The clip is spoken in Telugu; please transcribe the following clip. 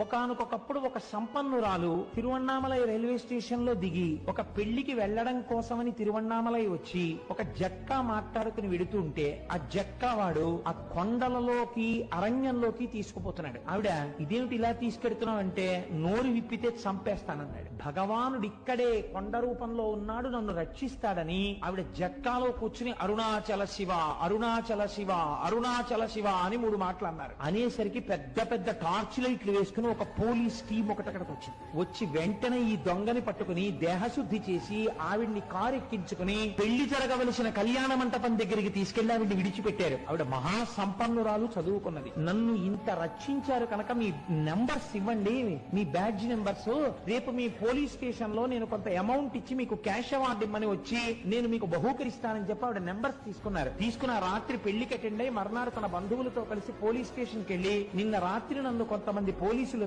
ఒకానొకప్పుడు ఒక సంపన్నురాలు తిరువణ్ణామలై రైల్వే స్టేషన్ లో దిగి ఒక పెళ్లికి వెళ్లడం కోసమని తిరువణ్ణామలై వచ్చి ఒక జక్కా మాట్లాడుకుని వెడుతుంటే ఆ జక్కా వాడు ఆ కొండలలోకి అరణ్యంలోకి తీసుకుపోతున్నాడు. ఆవిడ ఇదేమిటి ఇలా తీసుకెడుతున్నావు అంటే నోరు విప్పితే చంపేస్తానన్నాడు. భగవానుడు ఇక్కడే కొండ రూపంలో ఉన్నాడు, నన్ను రక్షిస్తాడని ఆవిడ జక్కాలో కూర్చుని అరుణాచల శివ అరుణాచల శివ అరుణాచల శివ అని 3 మాటలు అన్నారు. అనేసరికి పెద్ద పెద్ద టార్చ్ లైట్లు వేసుకుని ఒక పోలీస్ టీం ఒకటి అక్కడికి వచ్చింది. వచ్చి వెంటనే ఈ దొంగని పట్టుకుని దేహశుద్ధి చేసి ఆవిడ్ని కారు ఎక్కించుకుని పెళ్లి జరగవలసిన కళ్యాణ మంటపం దగ్గరికి తీసుకెళ్లి ఆవిడ్ని విడిచిపెట్టారు. ఆవిడ మహా సంపన్నురాలు, చదువుకున్నది. నన్ను ఇంత రక్షించారు కనుక మీ నెంబర్స్ ఇవ్వండి, మీ బ్యాడ్జ్ నెంబర్స్. రేపు మీ పోలీస్ స్టేషన్ లో నేను కొంత అమౌంట్ ఇచ్చి మీకు క్యాష్ అవార్డు ఇమ్మని వచ్చి నేను మీకు బహూకరిస్తానని చెప్పి ఆవిడ నెంబర్స్ తీసుకున్నారు. తీసుకున్న రాత్రి పెళ్లికి అటెండ్ అయి మర్నాడు తన బంధువులతో కలిసి పోలీస్ స్టేషన్ కి వెళ్లి నిన్న రాత్రి నన్ను కొంతమంది పోలీసులు